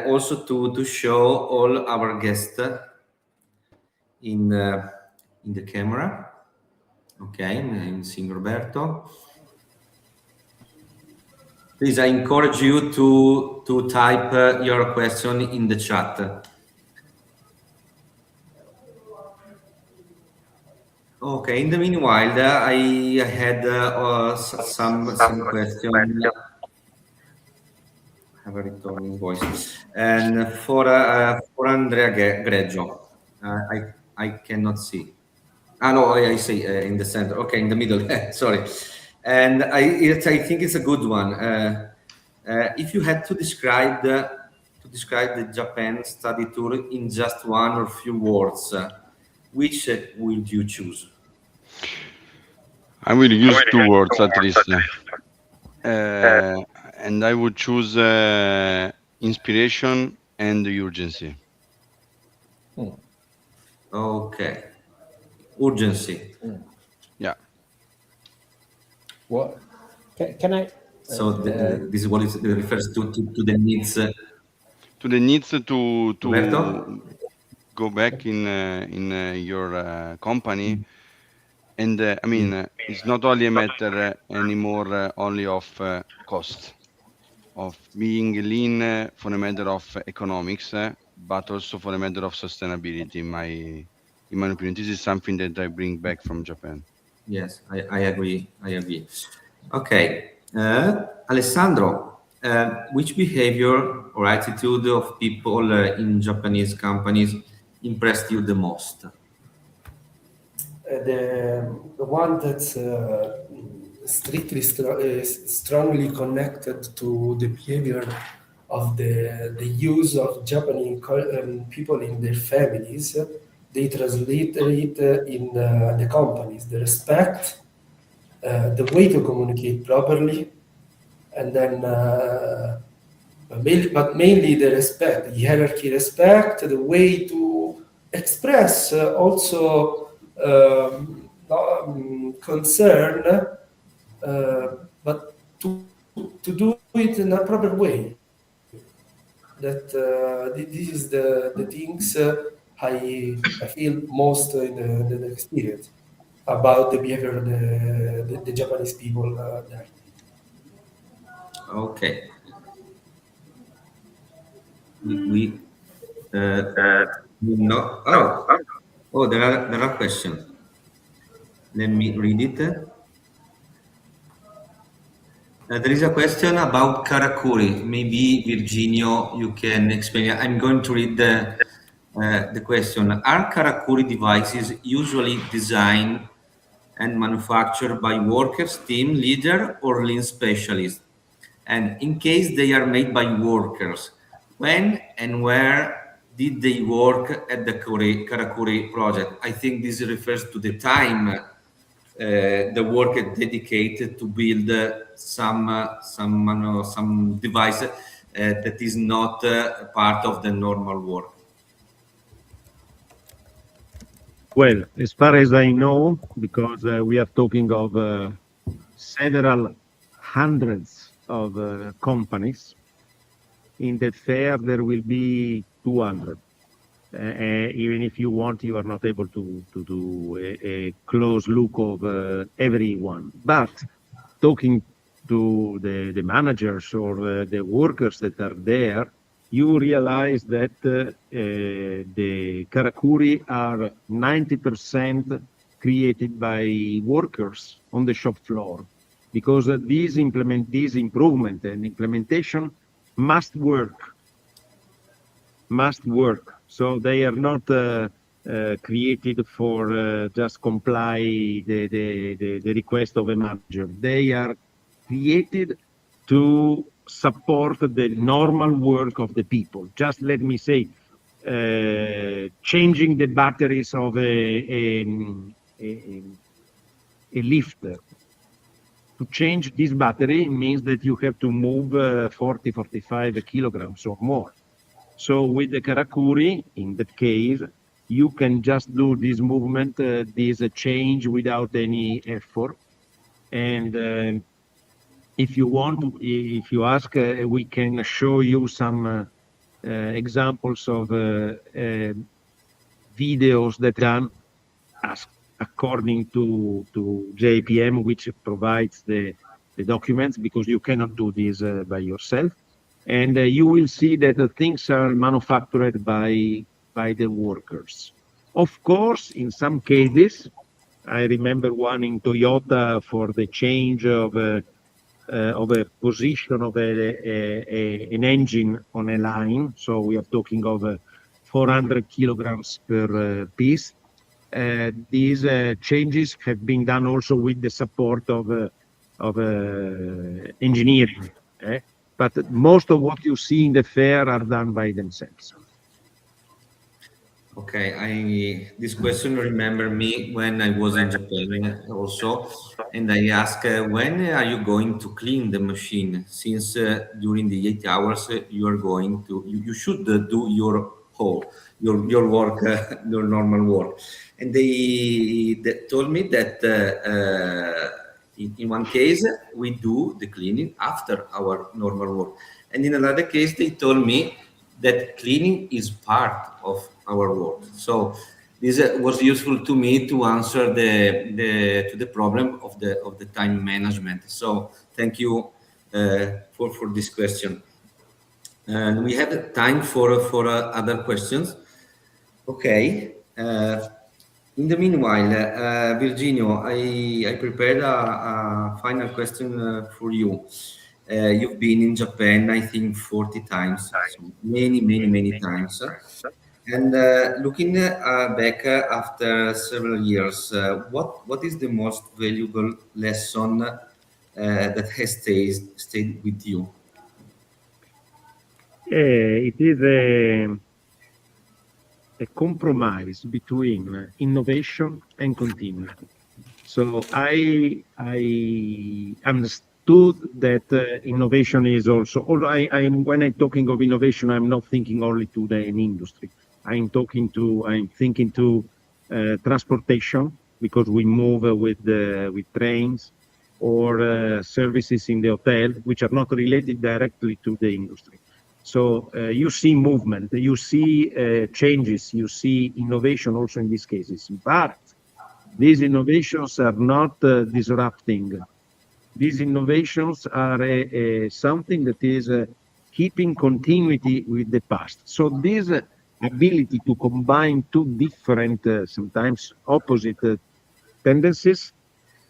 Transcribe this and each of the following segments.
also to show all our guests in the camera. Okay, I'm seeing Roberto. Please, I encourage you to type your question in the chat. Okay. In the meanwhile, I had some questions. Have a returning voice, and for Andrea Greggio, I cannot see. Ah, no, I see in the center. Okay, in the middle. Sorry, and I think it's a good one. If you had to describe the Japan study tour in just one or few words, which would you choose? I will use two words at least, and I would choose inspiration and urgency. Okay, urgency. Yeah. What can I? So this is what it refers to the needs. To the needs to Roberto? go back in your company, and I mean it's not only a matter anymore only of cost, of being lean for a matter of economics, but also for a matter of sustainability. In my opinion, this is something that I bring back from Japan. Yes, I agree. I agree. Okay, Alessandro, which behavior or attitude of people in Japanese companies impressed you the most? The one that's strongly connected to the behavior of the use of Japanese people in their families. They translate it in the companies. The respect, the way to communicate properly, and then mainly the respect, the hierarchy respect, the way to express also concern, but to do it in a proper way. That this is the things I feel most in the experience about the behavior of the Japanese people there. Okay. We no. Oh, there are questions. Let me read it. There is a question about Karakuri. Maybe Virginio, you can explain. I'm going to read the question. Are Karakuri devices usually designed and manufactured by workers, team leader, or lean specialist? And in case they are made by workers, when and where did they work at the Karakuri project? I think this refers to the time the worker dedicated to build some device that is not part of the normal work. Well, as far as I know, because we are talking of several hundreds of companies, in the fair there will be 200. Even if you want, you are not able to do a close look of everyone. But talking to the managers or the workers that are there, you realize that the Karakuri are 90% created by workers on the shop floor, because this improvement and implementation must work. So they are not created for just comply the request of a manager. They are created to support the normal work of the people. Just let me say, changing the batteries of a lifter. To change this battery means that you have to move 40, 45 kilograms or more. So with the Karakuri, in that case, you can just do this movement, this change without any effort. And if you want, if you ask, we can show you some examples of videos that are done as according to JPM, which provides the documents, because you cannot do this by yourself. And you will see that the things are manufactured by the workers. Of course, in some cases, I remember one in Toyota for the change of a position of an engine on a line. So we are talking of 400 kilograms per piece. These changes have been done also with the support of engineering. But most of what you see in the fair are done by themselves. Okay, this question remember me when I was in Japan also, and I asked, when are you going to clean the machine? Since during the 8 hours you are going to, you should do your your work, your normal work. And they told me that in one case we do the cleaning after our normal work, and in another case they told me that cleaning is part of our work. So this was useful to me to answer the problem of the time management. So thank you for this question. And we have time for other questions. Okay. In the meanwhile, Virginio, I prepared a final question for you. You've been in Japan, I think, 40 times, so many times. And looking back after several years, what is the most valuable lesson that has stayed with you? It is a compromise between innovation and continuity. So I understood that innovation is also, although when I'm talking of innovation, I'm not thinking only to the industry. I'm thinking to transportation, because we move with trains, or services in the hotel, which are not related directly to the industry. So you see movement, you see changes, you see innovation also in these cases. But these innovations are not disrupting. These innovations are something that is keeping continuity with the past. So this ability to combine two different, sometimes opposite tendencies,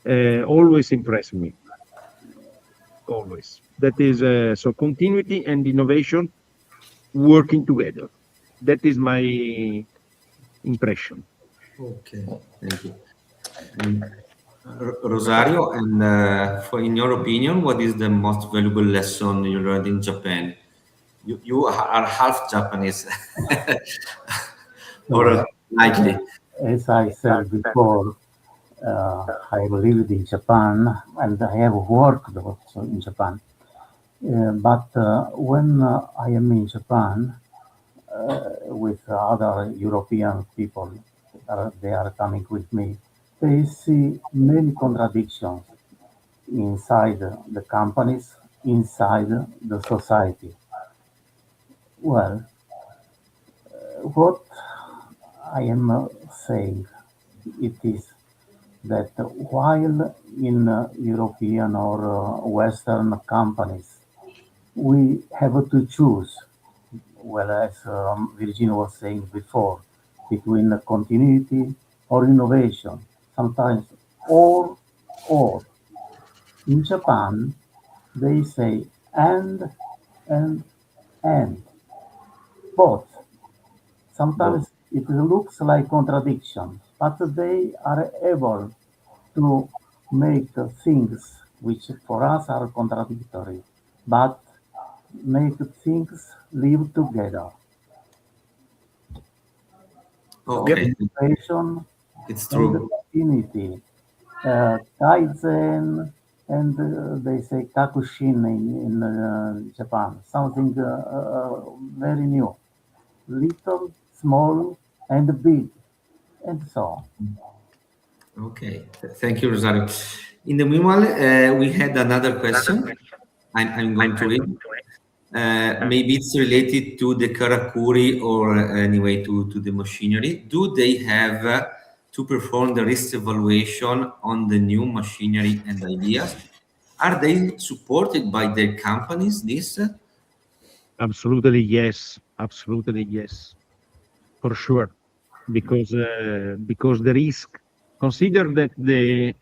always impress me. Always. That is so continuity and innovation working together. That is my impression. Okay, thank you. And, Rosario, and in your opinion, what is the most valuable lesson you learned in Japan? You are half Japanese, or So, likely. as I said before, I have lived in Japan and I have worked also in Japan. But when I am in Japan with other European people, they are coming with me, they see many contradictions inside the companies, inside the society. Well, what I am saying it is that while in European or Western companies, we have to choose, well, as Virginia was saying before, between continuity or innovation, sometimes or. In Japan, they say and, and, both. Sometimes it looks like contradiction, but they are able to make things which for us are contradictory, but make things live together. Okay, Innovation it's and true. unity, Kaizen, and they say Kakushin in Japan, something very new, little, small, and big, and so on. Okay, thank you, Rosario. In the meanwhile, we had another question. I'm going to read. Maybe it's related to the Karakuri or anyway to the machinery. Do they have to perform the risk evaluation on the new machinery and ideas? Are they supported by their companies, this? Absolutely yes. Absolutely yes. For sure. Because the risk, consider that the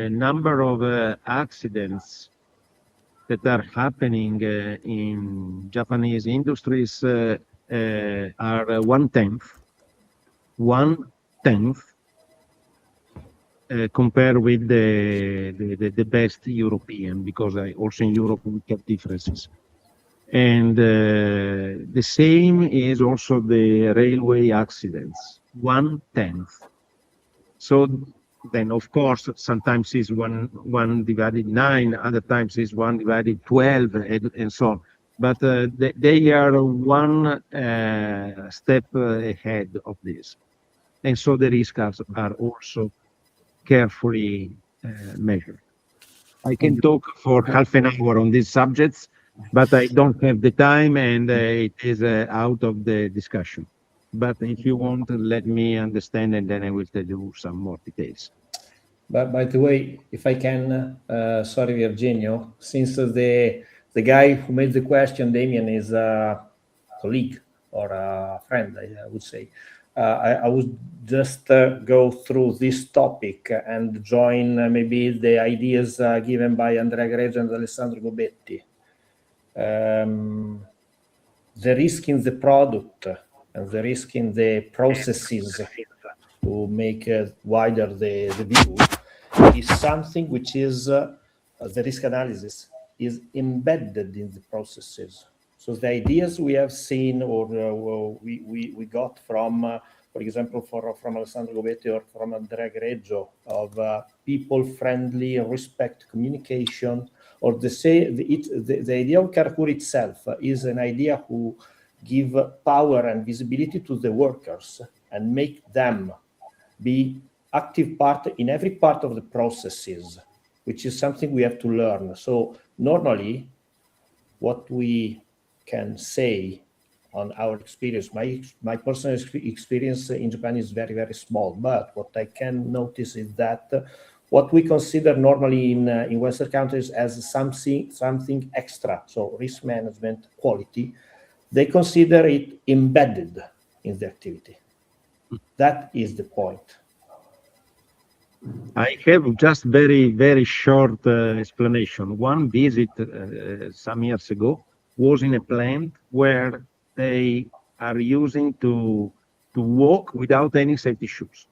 number of accidents that are happening in Japanese industries are one tenth compared with the best European, because also in Europe we have differences. And the same is also the railway accidents, one tenth. So then, of course, sometimes it's one divided 9, other times it's 1 divided 12, and so on. But they are one step ahead of this. And so the risks are also carefully measured. I can talk for half an hour on these subjects, but I don't have the time, and it is out of the discussion. But if you want, let me understand, and then I will tell you some more details. But by the way, if I can, sorry, Virginio, since the guy who made the question, Damien, is a colleague or a friend, I would say. I would just go through this topic and join maybe the ideas given by Andrea Greggio and Alessandro Gobetti. The risk in the product and the risk in the processes to make wider the view is something which is the risk analysis is embedded in the processes. So the ideas we have seen or we got from, for example, from Alessandro Gobetti or from Andrea Greggio of people-friendly respect communication, or the idea of Karakuri itself is an idea who give power and visibility to the workers and make them be active part in every part of the processes, which is something we have to learn. So normally, what we can say on our experience, my personal experience in Japan is very, very small, but what I can notice is that what we consider normally in Western countries as something extra, so risk management, quality, they consider it embedded in the activity. That is the point. I have just very, very short explanation. One visit some years ago was in a plant where they are using to walk without any safety shoes.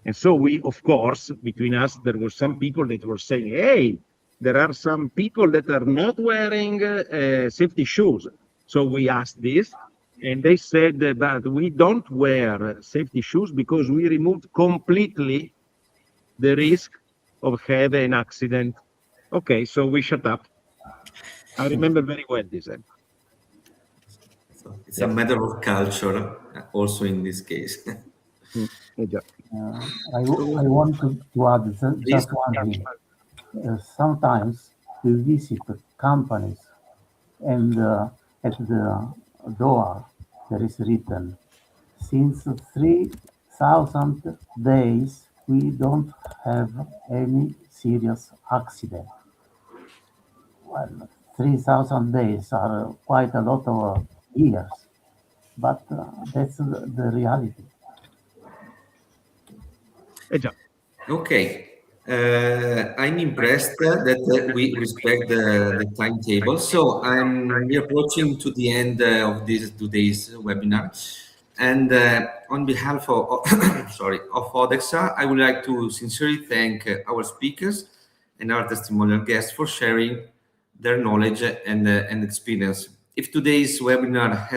And so we, of course, between us, there were some people that were saying, hey, there are some people that are not wearing safety shoes. So we asked this, and they said, but we don't wear safety shoes because we removed completely the risk of having an accident. Okay, so we shut up. I remember very well this. So it's a matter of culture, also in this case. Exactly. I want to add just one thing. Sometimes we visit companies and at the door there is written, since 3,000 days we don't have any serious accident. Well, 3,000 days are quite a lot of years, but that's the reality. Exactly. Okay. I'm impressed that we respect the timetable. So we're approaching to the end of this today's webinar. And on behalf of, sorry, of ŌdeXa, I would like to sincerely thank our speakers and our testimonial guests for sharing their knowledge and experience. If today's webinar